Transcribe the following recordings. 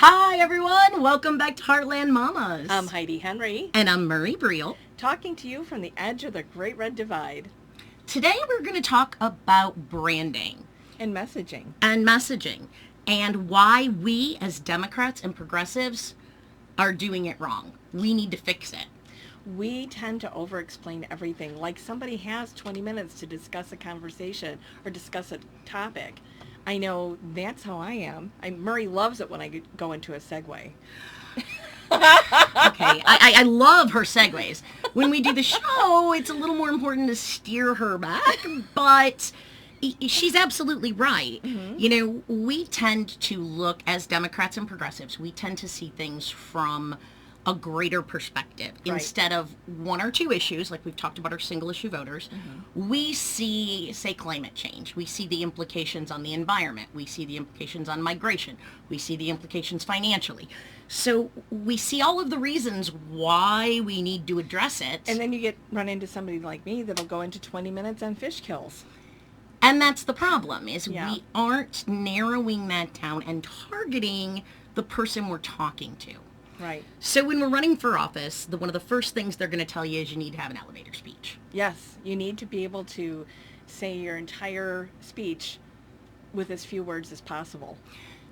Hi, everyone. Welcome back to Heartland Mamas. I'm Heidi Henry, And I'm Marie Briel. talking to you from the edge of the Great Red Divide. Today, we're going to talk about branding And messaging. and why we, as Democrats and progressives, are doing it wrong. We need to fix it. We tend to over-explain everything, like somebody has 20 minutes to discuss a conversation or discuss a topic. I know that's how I am. Murray loves it when I go into a segue. Okay, I love her segues. When we do the show, it's a little more important to steer her back, but she's absolutely right. Mm-hmm. You know, we tend to look, as Democrats and progressives, we tend to see things from a greater perspective. Right. Instead of one or two issues, like we've talked about our single issue voters, we see, say, climate change. We see the implications on the environment. We see the implications on migration. We see the implications financially. So we see all of the reasons why we need to address it. And then you run into somebody like me that'll go into 20 minutes on fish kills. And that's the problem, is Yeah. we aren't narrowing that down and targeting the person we're talking to. Right. So when we're running for office, one of the first things they're going to tell you is you need to have an elevator speech. Yes, you need to be able to say your entire speech with as few words as possible.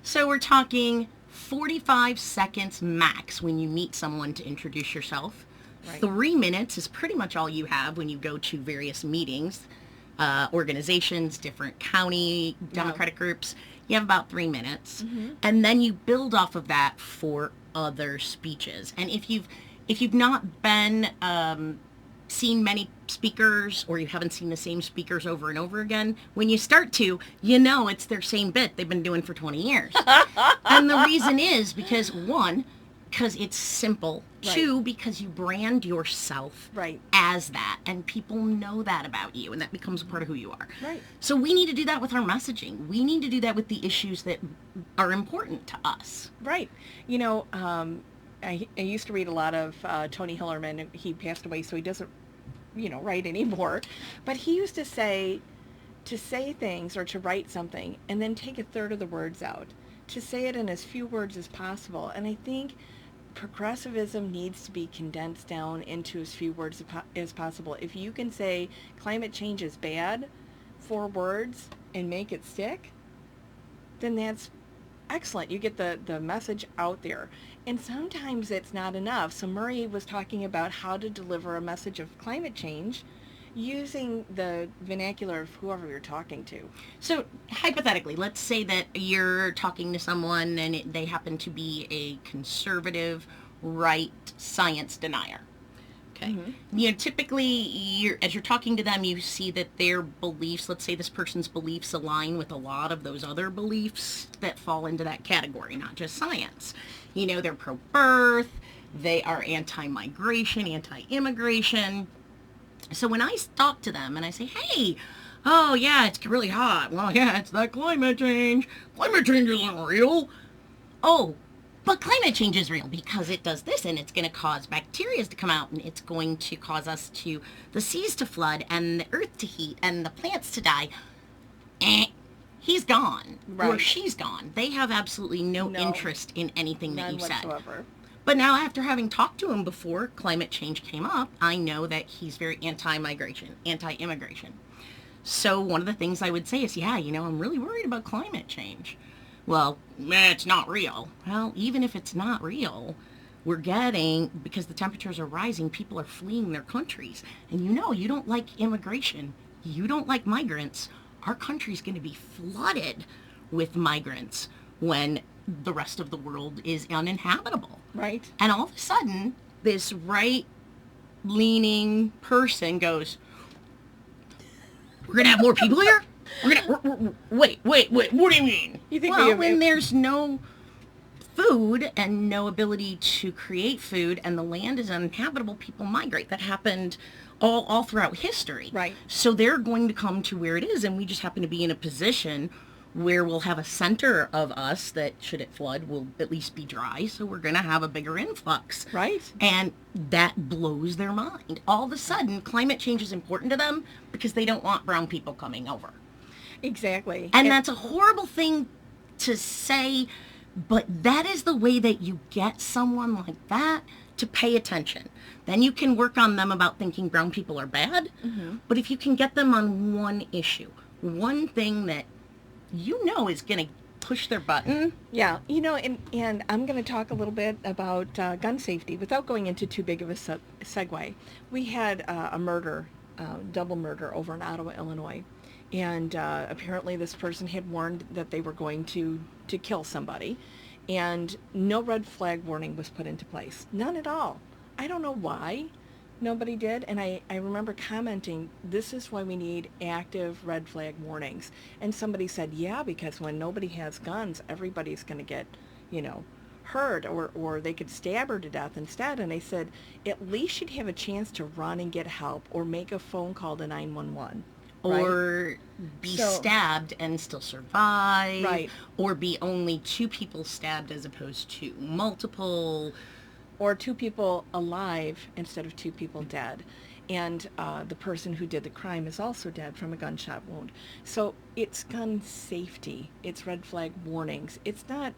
So we're talking 45 seconds max when you meet someone to introduce yourself. Right. 3 minutes is pretty much all you have when you go to various meetings, organizations, different county Democratic groups. You have about 3 minutes. And then you build off of that for other speeches. And if you've not been seen many speakers, or you haven't seen the same speakers over and over again, when you start to, you know it's their same bit they've been doing for 20 years. And the reason is because, one, because it's simple. Right. Two, because you brand yourself Right. as that, and people know that about you, and that becomes a part of who you are. Right. So we need to do that with our messaging. We need to do that with the issues that are important to us. Right. You know, I used to read a lot of Tony Hillerman. He passed away, so he doesn't, write anymore. But he used to say things or to write something and then take a third of the words out, to say it in as few words as possible. And I think progressivism needs to be condensed down into as few words as possible. If you can say climate change is bad, 4 words, and make it stick, then that's excellent. You get the message out there. And sometimes it's not enough. So Murray was talking about how to deliver a message of climate change using the vernacular of whoever you're talking to. So hypothetically, let's say that you're talking to someone and they happen to be a conservative, right science denier. Okay. You know, typically, as you're talking to them, you see that their beliefs, let's say this person's beliefs align with a lot of those other beliefs that fall into that category, not just science. You know, they're pro-birth, they are anti-migration, anti-immigration. So when I talk to them and I say, hey, oh yeah, it's really hot. Well, yeah, it's that climate change. Climate change isn't real. Oh, but climate change is real because it does this, and it's going to cause bacteria to come out, and it's going to cause the seas to flood, and the earth to heat, and the plants to die. He's gone. Right. Or she's gone. They have absolutely no interest in anything that None you said. whatsoever. But now, after having talked to him before climate change came up, I know that he's very anti-migration, anti-immigration. So one of the things I would say is, yeah, I'm really worried about climate change. Well, it's not real. Well, even if it's not real, because the temperatures are rising, people are fleeing their countries. And you don't like immigration. You don't like migrants. Our country's going to be flooded with migrants when the rest of the world is uninhabitable. Right. And all of a sudden, this right-leaning person goes, we're going to have more people here? Wait, what do you mean? You think when there's no food and no ability to create food and the land is uninhabitable, people migrate. That happened all throughout history. Right. So they're going to come to where it is, and we just happen to be in a position where we'll have a center of us that, should it flood, will at least be dry, so we're going to have a bigger influx. Right. And that blows their mind. All of a sudden, climate change is important to them because they don't want brown people coming over. Exactly. And that's a horrible thing to say But that is the way that you get someone like that to pay attention. Then you can work on them about thinking brown people are bad. Mm-hmm. But if you can get them on one issue, one thing that you know is going to push their button. Yeah, and I'm going to talk a little bit about gun safety without going into too big of a segue. We had a murder, double murder over in Ottawa, Illinois. And apparently this person had warned that they were going to kill somebody. And no red flag warning was put into place. None at all. I don't know why nobody did. And I remember commenting, this is why we need active red flag warnings. And somebody said, yeah, because when nobody has guns, everybody's going to get, hurt, or they could stab her to death instead. And I said, at least you'd have a chance to run and get help or make a phone call to 911. Or be stabbed and still survive. Right. Or be only 2 people stabbed as opposed to multiple. Or 2 people alive instead of 2 people dead. And the person who did the crime is also dead from a gunshot wound. So it's gun safety. It's red flag warnings. It's not...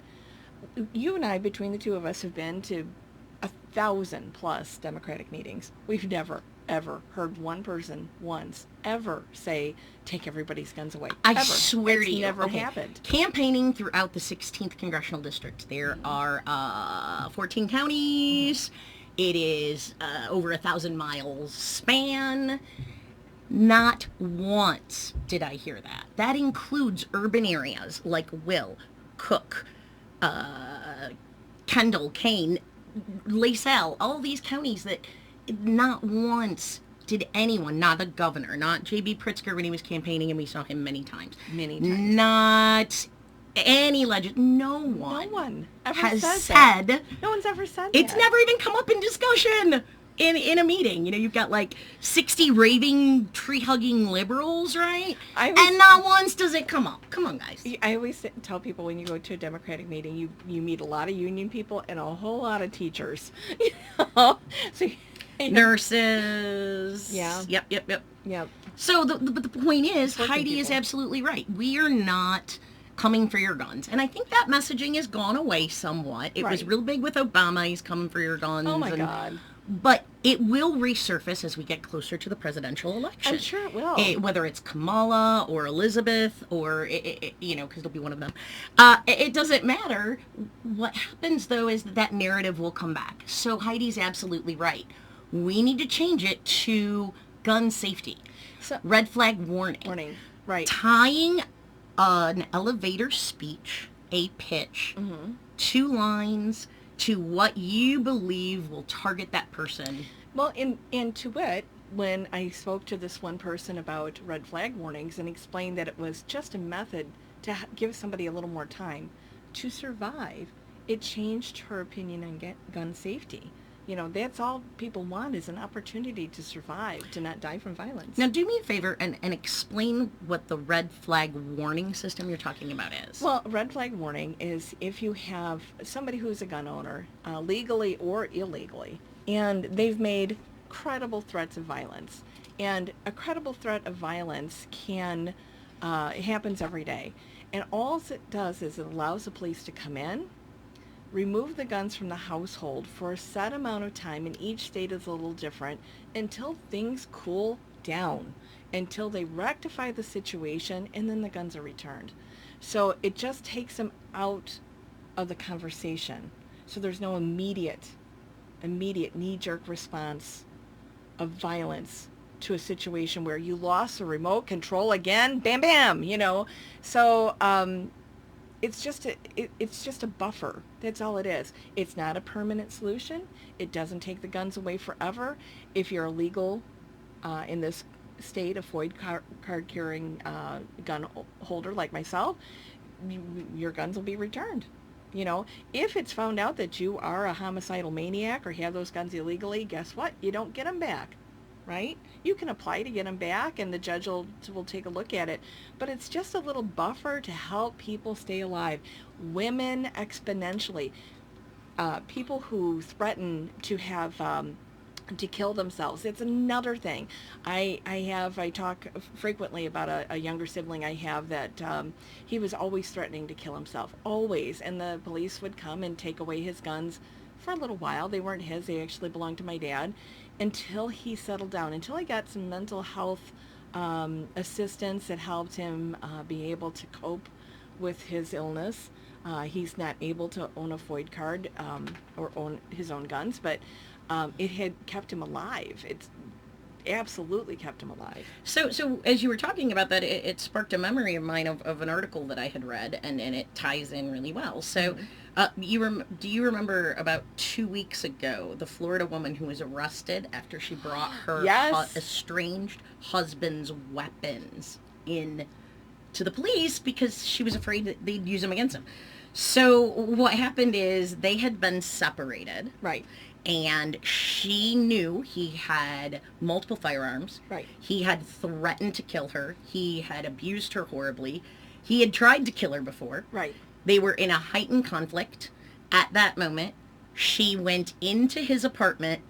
You and I, between the 2 of us, have been to 1,000+ Democratic meetings. We've never, ever heard one person once ever say, take everybody's guns away. I Ever. swear It's to you. never happened. Campaigning throughout the 16th Congressional District. There are 14 counties. It is over 1,000 miles span. Not once did I hear that. That includes urban areas like Will, Cook, Kendall, Kane, Lacelle, all these counties that not once did anyone, not the governor, not J.B. Pritzker when he was campaigning, and we saw him many times. Not any no one ever has said that. No one's ever said that. It's never even come up in discussion in a meeting. You've got like 60 raving, tree-hugging liberals, right? And not once does it come up. Come on, guys. I always tell people when you go to a Democratic meeting, you meet a lot of union people and a whole lot of teachers. So, nurses. Yeah. Yep. So the point is, Heidi is absolutely right. We are not coming for your guns. And I think that messaging has gone away somewhat. It was real big with Obama. He's coming for your guns. Oh, my God. But it will resurface as we get closer to the presidential election. I'm sure it will. Whether it's Kamala or Elizabeth or, because it'll be one of them. It doesn't matter. What happens, though, is that narrative will come back. So Heidi's absolutely right. We need to change it to gun safety. So, red flag warning. Right. Tying an elevator speech, a pitch, 2 lines to what you believe will target that person. Well, and to wit, when I spoke to this one person about red flag warnings and explained that it was just a method to give somebody a little more time to survive, it changed her opinion on gun safety. That's all people want is an opportunity to survive, to not die from violence. Now, do me a favor and explain what the red flag warning system you're talking about is. Well, red flag warning is if you have somebody who's a gun owner, legally or illegally, and they've made credible threats of violence. And a credible threat of violence it happens every day. And all it does is it allows the police to come in, remove the guns from the household for a set amount of time, and each state is a little different, until things cool down, until they rectify the situation, and then the guns are returned. So it just takes them out of the conversation. So there's no immediate knee-jerk response of violence to a situation where you lost the remote control again, bam, bam, So it's just a buffer. That's all it is. It's not a permanent solution. It doesn't take the guns away forever. If you're illegal in this state, a FOID card carrying gun holder like myself, your guns will be returned. If it's found out that you are a homicidal maniac or have those guns illegally, guess what? You don't get them back, right? You can apply to get them back, and the judge will take a look at it. But it's just a little buffer to help people stay alive. Women exponentially. People who threaten to have to kill themselves. It's another thing. I talk frequently about a younger sibling I have that he was always threatening to kill himself, always. And the police would come and take away his guns for a little while. They weren't his, they actually belonged to my dad, until he settled down, until he got some mental health assistance that helped him be able to cope with his illness. He's not able to own a FOID card or own his own guns, but it had kept him alive. It's absolutely kept him alive. So as you were talking about that, it sparked a memory of mine of an article that I had read, and it ties in really well. So do you remember about 2 weeks ago, the Florida woman who was arrested after she brought her Yes. estranged husband's weapons in to the police because she was afraid that they'd use them against him? So what happened is they had been separated. Right. And she knew he had multiple firearms. Right. He had threatened to kill her. He had abused her horribly. He had tried to kill her before. Right. They were in a heightened conflict. At that moment, she went into his apartment,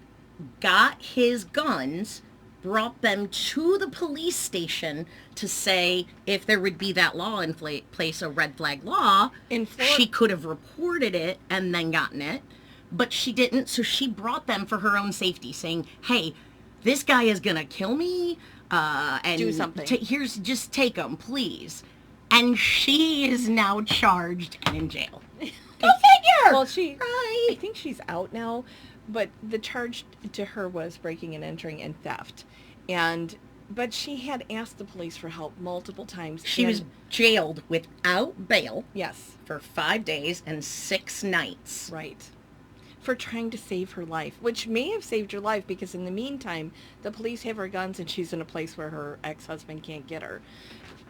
got his guns, brought them to the police station to say if there would be that law in place, a red flag law, In Florida, she could have reported it and then gotten it. But she didn't, so she brought them for her own safety, saying, hey, this guy is going to kill me, and do something. Just take him, please. And she is now charged and in jail. Go figure! Well, right. I think she's out now, but the charge to her was breaking and entering and theft. But she had asked the police for help multiple times. She was jailed without bail. Yes. For 5 days and 6 nights. Right. For trying to save her life, which may have saved her life because in the meantime, the police have her guns and she's in a place where her ex-husband can't get her.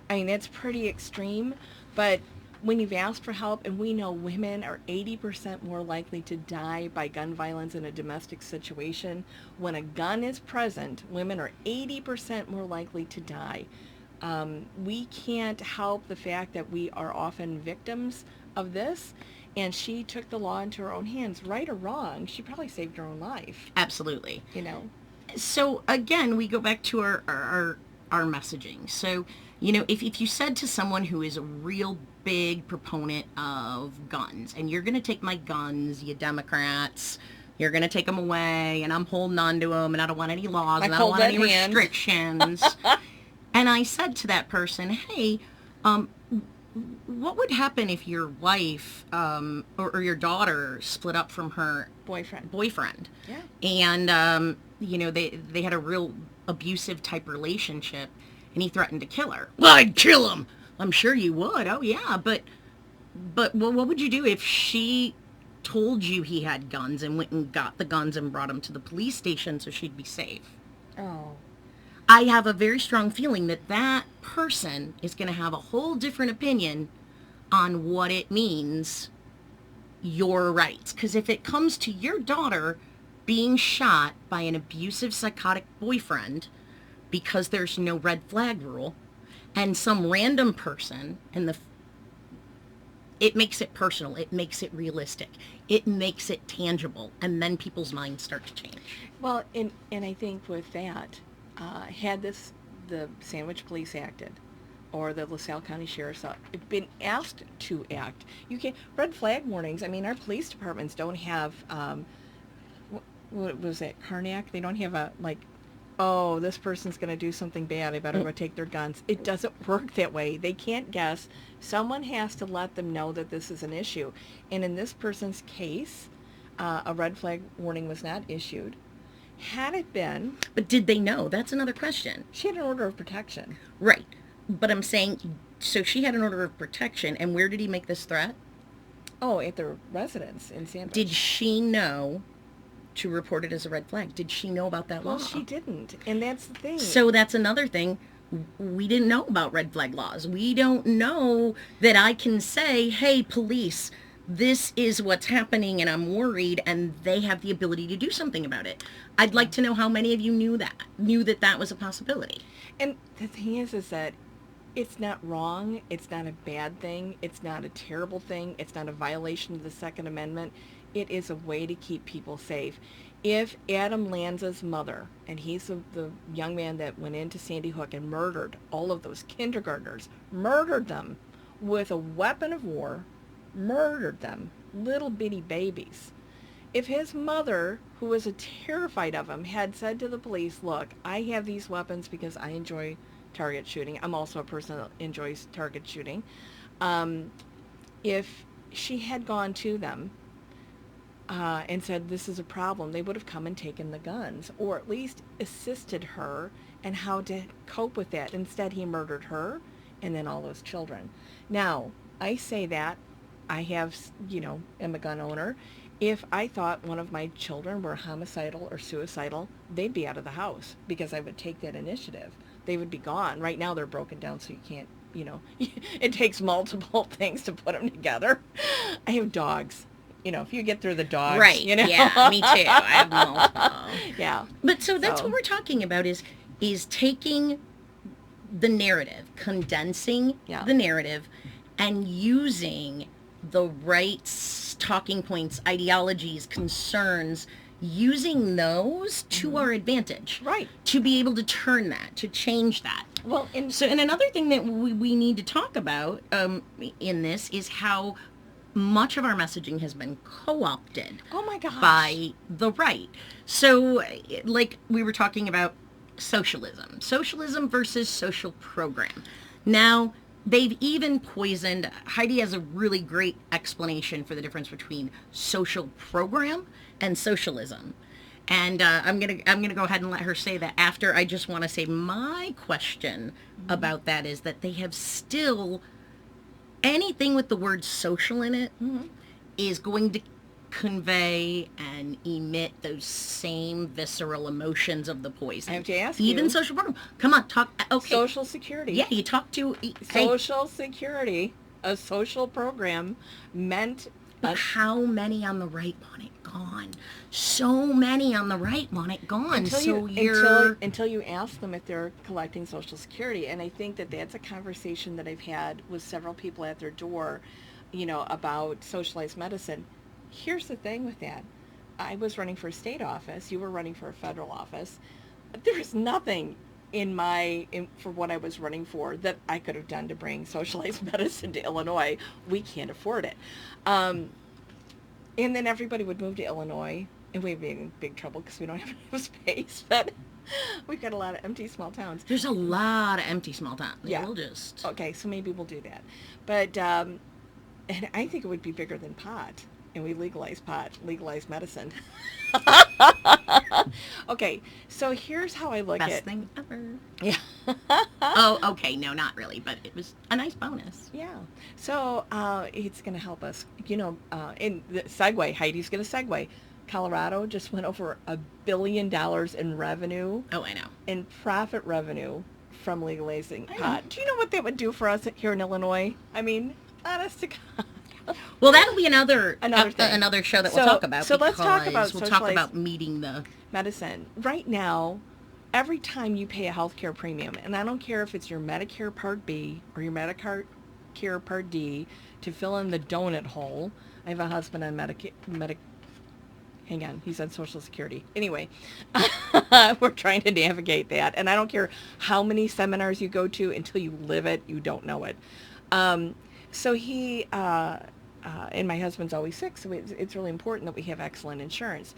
I mean, that's pretty extreme, but when you've asked for help, and we know women are 80% more likely to die by gun violence in a domestic situation. When a gun is present, women are 80% more likely to die. We can't help the fact that we are often victims of this. And she took the law into her own hands, right or wrong. She probably saved her own life. Absolutely. You know. So again, we go back to our messaging. So, if you said to someone who is a real big proponent of guns, and you're going to take my guns, you Democrats, you're going to take them away, and I'm holding on to them, and I don't want any laws, and I don't want any restrictions. And I said to that person, hey, what would happen if your wife or your daughter split up from her boyfriend? Yeah. And, they had a real abusive type relationship, and he threatened to kill her. Well, I'd kill him. I'm sure you would. Oh, yeah. But what would you do if she told you he had guns and went and got the guns and brought them to the police station so she'd be safe? Oh. I have a very strong feeling that person is going to have a whole different opinion on what it means, your rights. Because if it comes to your daughter being shot by an abusive, psychotic boyfriend because there's no red flag rule, and some random person, it makes it personal, it makes it realistic, it makes it tangible, and then people's minds start to change. Well, and I think with that, had the Sandwich Police acted, or the LaSalle County Sheriff's been asked to act, you can't, red flag warnings, I mean, our police departments don't have, what was it, Karnak? They don't have oh, this person's going to do something bad, I better go take their guns. It doesn't work that way. They can't guess. Someone has to let them know that this is an issue. And in this person's case, a red flag warning was not issued. Had it been... But did they know? That's another question. She had an order of protection. Right. But I'm saying, so she had an order of protection, and where did he make this threat? Oh, at their residence in Sandwich. Did she know to report it as a red flag? Did she know about that law? Well, she didn't, and that's the thing. So that's another thing. We didn't know about red flag laws. We don't know that I can say, hey, police, this is what's happening and I'm worried, and they have the ability to do something about it. I'd like to know how many of you knew that was a possibility. And the thing is that It's not wrong. It's not a bad thing. It's not a terrible thing. It's not a violation of the Second Amendment. It is a way to keep people safe. If Adam Lanza's mother, and he's the young man that went into Sandy Hook and murdered all of those kindergartners, murdered them with a weapon of war, murdered them, little bitty babies. If his mother, who was terrified of him, had said to the police, look, I have these weapons because I enjoy target shooting. I'm also a person that enjoys target shooting. If she had gone to them and said, this is a problem, they would have come and taken the guns, or at least assisted her and how to cope with that. Instead, he murdered her and then all those children. Now, I say that I have, am a gun owner. If I thought one of my children were homicidal or suicidal, they'd be out of the house because I would take that initiative. They would be gone. Right now they're broken down so you can't, it takes multiple things to put them together. I have dogs. If you get through the dogs, right. Yeah, me too. I have multiple. Yeah. But so that's what we're talking about is taking the narrative, condensing the narrative, and using the right talking points, ideologies, concerns, using those to our advantage. Right. To be able to turn that, to change that. Well, and another thing that we need to talk about in this is how much of our messaging has been co-opted. Oh my gosh. By the right. So, like we were talking about socialism versus social program. Now, they've even poisoned, Heidi has a really great explanation for the difference between social program and socialism. And I'm gonna go ahead and let her say that after. I just want to say my question about that is that they have still, anything with the word social in it is going to convey and emit those same visceral emotions of the poison. I have to ask even you. Social program. Come on, talk. Okay. Social Security. Yeah, you talk to... Social Security, a social program meant... How many on the right want it gone? So many on the right want it gone. Until you ask them if they're collecting Social Security. And I think that that's a conversation that I've had with several people at their door, about socialized medicine. Here's the thing with that. I was running for a state office. You were running for a federal office. There's nothing for what I was running for that I could have done to bring socialized medicine to Illinois. We can't afford it. And then everybody would move to Illinois, and we'd be in big trouble because we don't have enough space. But we've got a lot of empty small towns. There's a lot of empty small towns. Yeah. We'll just... Okay, so maybe we'll do that. But, and I think it would be bigger than pot. And we legalize pot, legalize medicine. Okay, so here's how I look at... Best thing ever. Yeah. Oh, okay, no, not really, but it was a nice bonus. Yeah. So it's going to help us, in the segue, Heidi's going to segue. Colorado just went over $1 billion in revenue. Oh, I know. In profit revenue from legalizing pot. Do you know what that would do for us here in Illinois? I mean, honest to God. Well, that'll be another show that we'll talk about. So let's talk about meeting the medicine. Right now, every time you pay a healthcare premium, and I don't care if it's your Medicare Part B or your Medicare Part D to fill in the donut hole. I have a husband on hang on, he's on Social Security. Anyway, we're trying to navigate that, and I don't care how many seminars you go to until you live it, you don't know it. So he, and my husband's always sick, so it's really important that we have excellent insurance.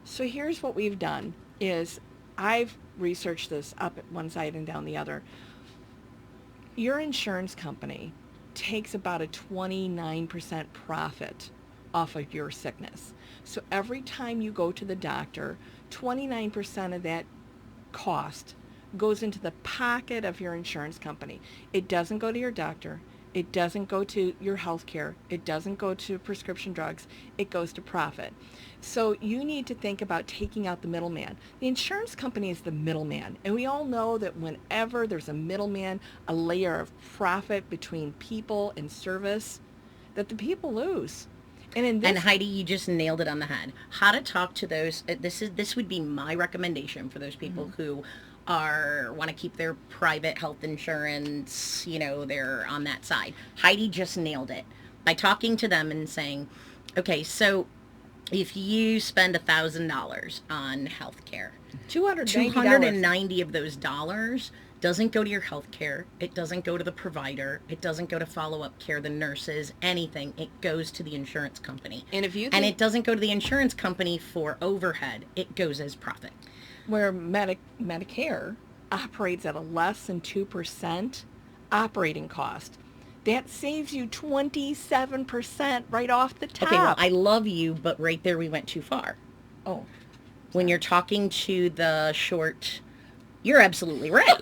So here's what we've done is I've researched this up at one side and down the other. Your insurance company takes about a 29% profit off of your sickness. So every time you go to the doctor, 29% of that cost goes into the pocket of your insurance company. It doesn't go to your doctor. It doesn't go to your health care. It doesn't go to prescription drugs. It goes to profit. So you need to think about taking out the middleman. The insurance company is the middleman. And we all know that whenever there's a middleman, a layer of profit between people and service, that the people lose. And Heidi, you just nailed it on the head. How to talk to those. This would be my recommendation for those people who want to keep their private health insurance, they're on that side. Heidi just nailed it by talking to them and saying, okay, so if you spend $1,000 on healthcare, $290 of those dollars doesn't go to your health care. It doesn't go to the provider. It doesn't go to follow-up care, the nurses, anything. It goes to the insurance company. And it doesn't go to the insurance company for overhead. It goes as profit. Where Medicare operates at a less than 2% operating cost. That saves you 27% right off the top. Okay, well, I love you, but right there we went too far. Oh. When you're talking to the short... You're absolutely right.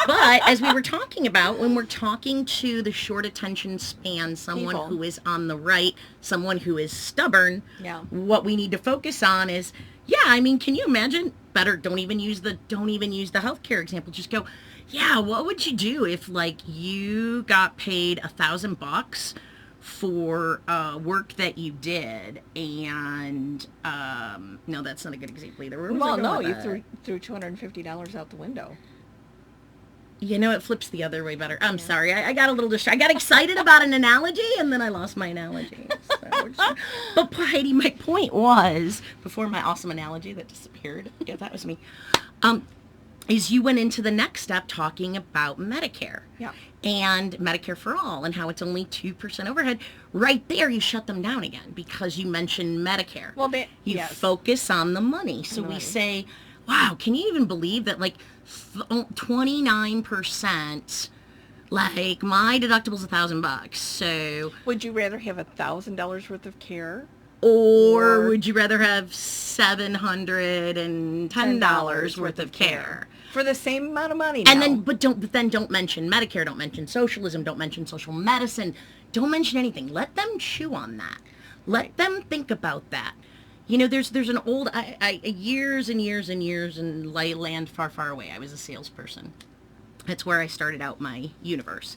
But as we were talking about, when we're talking to the short attention span, someone who is on the right, someone who is stubborn, what we need to focus on is, can you imagine? Better, don't even use the healthcare example. Just go, what would you do if you got paid $1,000 for work that you did, and no, that's not a good example either. Well, no, you threw $250 out the window. It flips the other way better. I'm sorry, I got a little distracted. I got excited about an analogy, and then I lost my analogy. But Heidi, my point was, before my awesome analogy that disappeared, that was me, is you went into the next step talking about Medicare. Yeah. And Medicare for all, and how it's only 2% overhead. Right there, you shut them down again because you mentioned Medicare. Well, you focus on the money. So we say, wow, can you even believe that 29%, my deductible's $1,000. So would you rather have $1,000 worth of care? Or would you rather have $710 worth of care? For the same amount of money now. And then, but don't mention Medicare, don't mention socialism, don't mention social medicine, don't mention anything. Let them chew on that. Let them think about that. There's an old, years and years and years in land far, far away, I was a salesperson. That's where I started out my universe.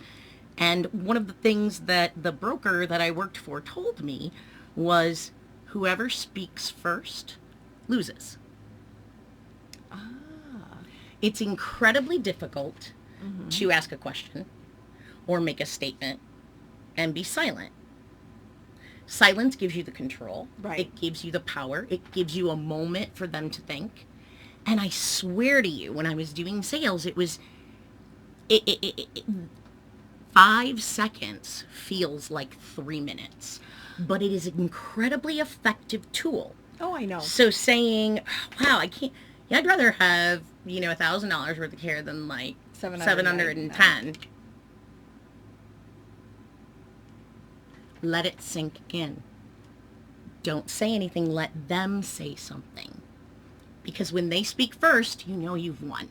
And one of the things that the broker that I worked for told me was, whoever speaks first loses. It's incredibly difficult to ask a question or make a statement and be silent. Silence gives you the control. Right. It gives you the power. It gives you a moment for them to think. And I swear to you, when I was doing sales, it was 5 seconds feels like 3 minutes. But it is an incredibly effective tool. Oh, I know. So saying, wow, I'd rather have, $1,000 worth of care than $710. Let it sink in. Don't say anything. Let them say something. Because when they speak first, you've won.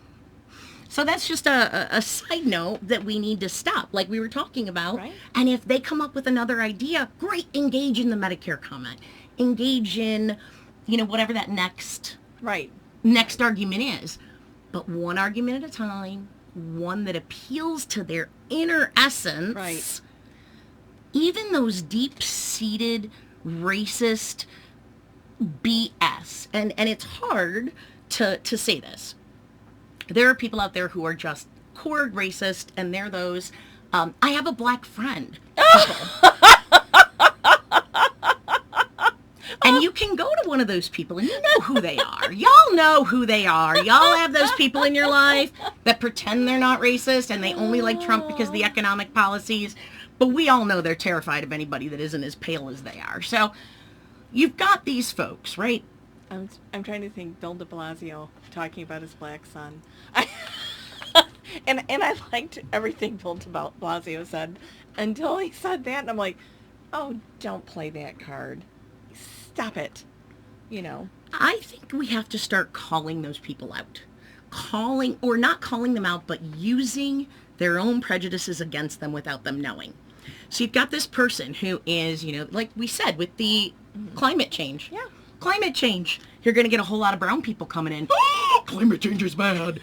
So that's just a side note that we need to stop, like we were talking about. Right. And if they come up with another idea, great, engage in the Medicare comment. Engage in, whatever that next argument is. But one argument at a time, one that appeals to their inner essence. Right. Even those deep-seated, racist BS. And it's hard to say this. There are people out there who are just core racist, and they're those, I have a black friend. And you can go to one of those people, and you know who they are. Y'all know who they are. Y'all have those people in your life that pretend they're not racist, and they only like Trump because of the economic policies. But we all know they're terrified of anybody that isn't as pale as they are. So you've got these folks, right? I'm trying to think. Bill de Blasio talking about his black son. And I liked everything Bill de Blasio said until he said that, and I'm like, oh, don't play that card. Stop it. I think we have to start calling those people out. Not calling them out, but using their own prejudices against them without them knowing. So you've got this person who is, like we said, with the climate change. Yeah. Climate change. You're going to get a whole lot of brown people coming in. Climate change is bad.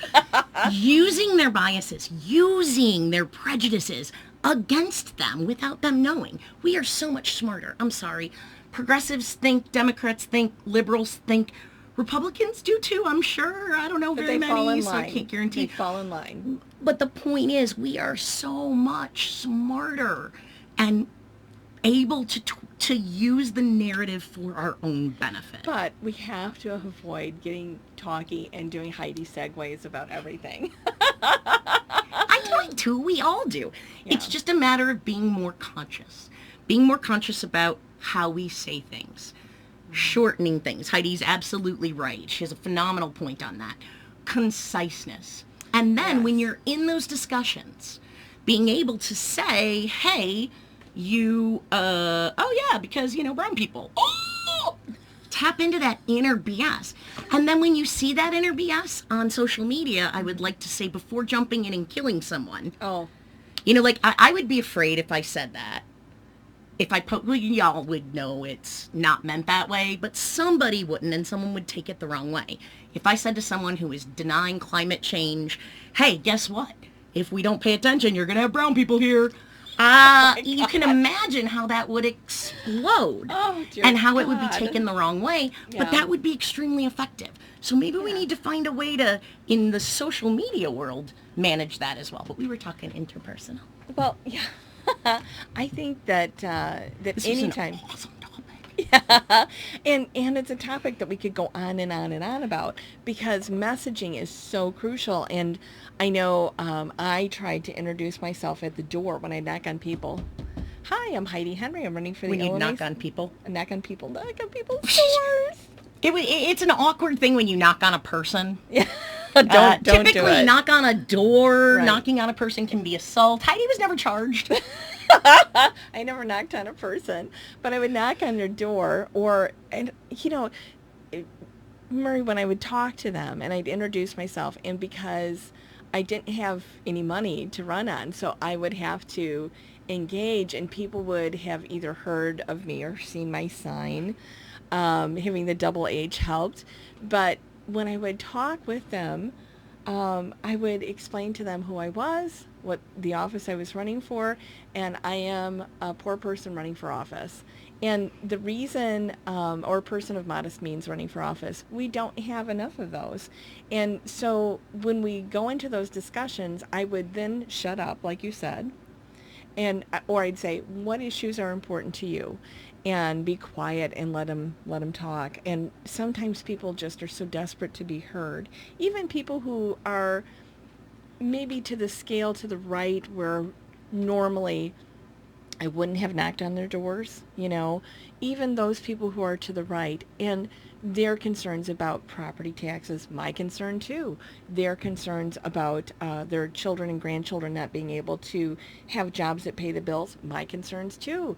Using their biases, using their prejudices against them without them knowing. We are so much smarter. I'm sorry. Progressives think, Democrats think, liberals think Republicans do too, I'm sure. I don't know But very they fall many, in so I line. can't guarantee. They fall in line. But the point is, we are so much smarter and able to use the narrative for our own benefit. But we have to avoid getting talky and doing Heidi segues about everything. I do it too. We all do. Yeah. It's just a matter of being more conscious. Being more conscious about how we say things. Shortening things. Heidi's absolutely right. She has a phenomenal point on that. Conciseness. And then when you're in those discussions, being able to say, hey, you, oh yeah, because, brown people. Oh! Tap into that inner BS. And then when you see that inner BS on social media, I would like to say, before jumping in and killing someone. Oh. I would be afraid if I said that. If I y'all would know it's not meant that way, but somebody wouldn't, and someone would take it the wrong way. If I said to someone who is denying climate change, hey, guess what? If we don't pay attention, you're going to have brown people here. You can imagine how that would explode and how it would be taken the wrong way, but that would be extremely effective. So maybe we need to find a way to, in the social media world, manage that as well. But we were talking interpersonal. Well, yeah. I think that This anytime. was an awesome topic. Yeah. And it's a topic that we could go on and on and on about, because messaging is so crucial. And I know I tried to introduce myself at the door when I knock on people. Hi, I'm Heidi Henry. I'm running for the When you Illinois. knock on people? Knock on people's doors. It's an awkward thing when you knock on a person. Yeah. Don't do Typically, it. knock on a door, Right. knocking on a person can be assault. Heidi was never charged. I never knocked on a person, but I would knock on their door, Murray, when I would talk to them and I'd introduce myself, and because I didn't have any money to run on, so I would have to engage, and people would have either heard of me or seen my sign. Having the double H helped, but when I would talk with them, I would explain to them who I was, what the office I was running for, and I am a poor person running for office. And the reason, or a person of modest means running for office, we don't have enough of those. And so when we go into those discussions, I would then shut up, like you said, or I'd say, what issues are important to you? And be quiet and let them talk. And sometimes people just are so desperate to be heard. Even people who are maybe to the scale to the right, where normally I wouldn't have knocked on their doors, even those people who are to the right, and their concerns about property taxes, my concern too. Their concerns about their children and grandchildren not being able to have jobs that pay the bills, my concerns too.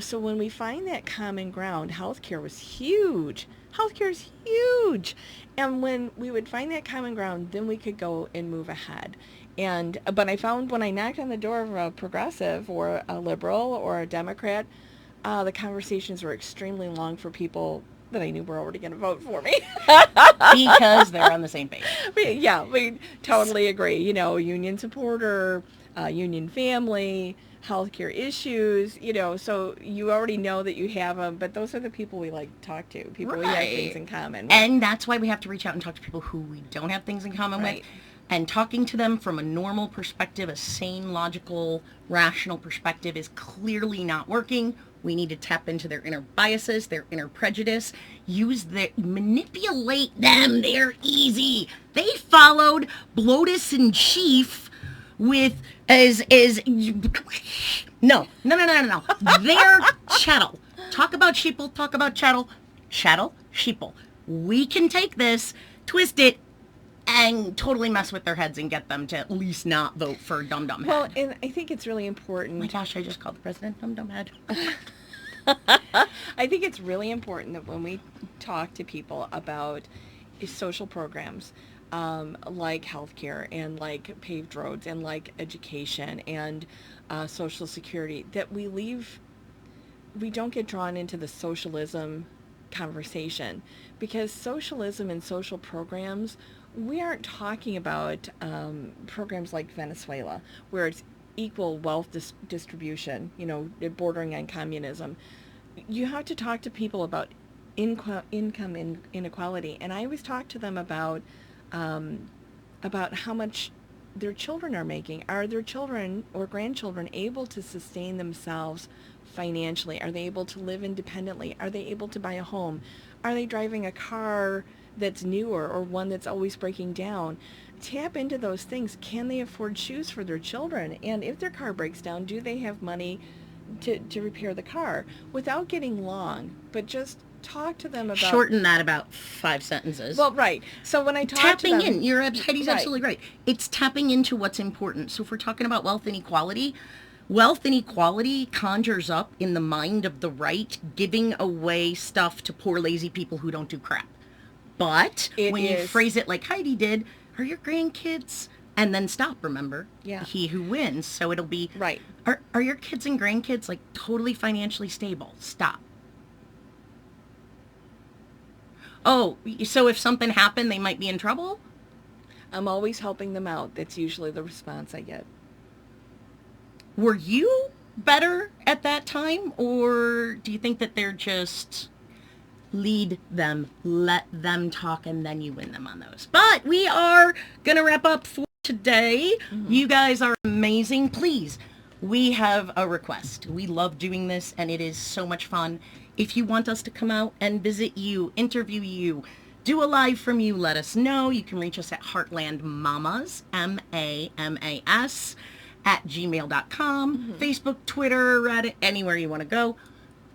So when we find that common ground, healthcare was huge. Healthcare is huge. And when we would find that common ground, then we could go and move ahead. But I found when I knocked on the door of a progressive or a liberal or a Democrat, the conversations were extremely long for people that I knew were already going to vote for me. Because they're on the same page. We totally agree. Union supporter, union family, healthcare issues, so you already know that you have them, but those are the people we like to talk to, people we have things in common with. And that's why we have to reach out and talk to people who we don't have things in common with. And talking to them from a normal perspective, a sane, logical, rational perspective is clearly not working. We need to tap into their inner biases, their inner prejudice, manipulate them. They're easy. They followed Blotus in chief with no. They're chattel. Talk about sheeple, talk about chattel, sheeple. We can take this, twist it, and totally mess with their heads and get them to at least not vote for Dum Dum Head. Well, and I think it's really important. Oh my gosh, I just called the president Dum Dum Head. I think it's really important that when we talk to people about social programs, like healthcare and like paved roads and like education and Social Security, that we don't get drawn into the socialism conversation, because socialism and social programs, we aren't talking about programs like Venezuela, where it's equal wealth distribution, bordering on communism. You have to talk to people about income inequality. And I always talk to them about how much their children are making. Are their children or grandchildren able to sustain themselves financially? Are they able to live independently? Are they able to buy a home? Are they driving a car that's newer or one that's always breaking down? Tap into those things. Can they afford shoes for their children? And if their car breaks down, do they have money to repair the car? Without getting long, but just talk to them about... Shorten that about 5 sentences. Well, right. So when I talk tapping to them... Heidi's absolutely right. It's tapping into what's important. So if we're talking about wealth inequality conjures up in the mind of the right giving away stuff to poor lazy people who don't do crap. But when you phrase it like Heidi did, are your grandkids... And then stop, remember? Yeah. He who wins. So it'll be... Right. Are your kids and grandkids like totally financially stable? Stop. Oh, so if something happened, they might be in trouble? I'm always helping them out. That's usually the response I get. Were you better at that time? Or do you think that they're just... lead them, let them talk, and then you win them on those? But we are going to wrap up for today. Mm-hmm. You guys are amazing. Please, we have a request. We love doing this, and it is so much fun. If you want us to come out and visit you, interview you, do a live from you, let us know. You can reach us at Heartland Mamas, MAMAS, @gmail.com, mm-hmm. Facebook, Twitter, Reddit, anywhere you want to go.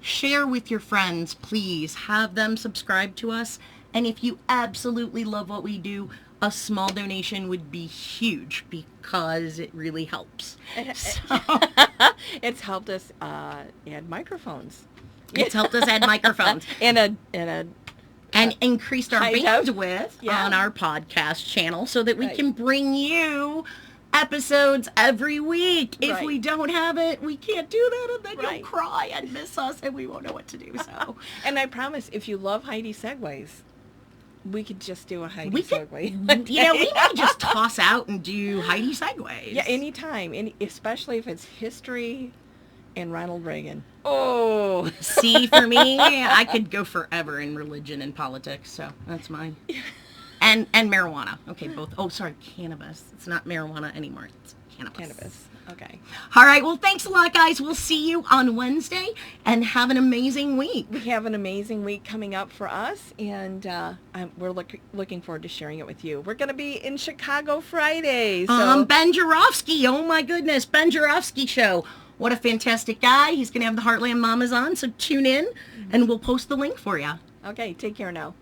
Share with your friends, please. Have them subscribe to us. And if you absolutely love what we do, a small donation would be huge because it really helps. So, it's helped us add microphones. It's helped us add microphones. and increased our bandwidth on our podcast channel so that we can bring you episodes every week. If we don't have it, we can't do that, and then you'll cry and miss us, and we won't know what to do. So, and I promise, if you love Heidi segues, we could just do a Heidi segue. We may just toss out and do Heidi segues. Yeah, anytime, especially if it's history and Ronald Reagan. Oh, see, for me, I could go forever in religion and politics. So that's mine. And marijuana. Okay, both. Oh, sorry, cannabis. It's not marijuana anymore. It's cannabis. Okay. All right. Well, thanks a lot, guys. We'll see you on Wednesday, and have an amazing week. We have an amazing week coming up for us, and we're looking forward to sharing it with you. We're going to be in Chicago Friday. So. Ben Jarofsky. Oh, my goodness. Ben Jarofsky Show. What a fantastic guy. He's going to have the Heartland Mamas on, so tune in, and we'll post the link for you. Okay. Take care now.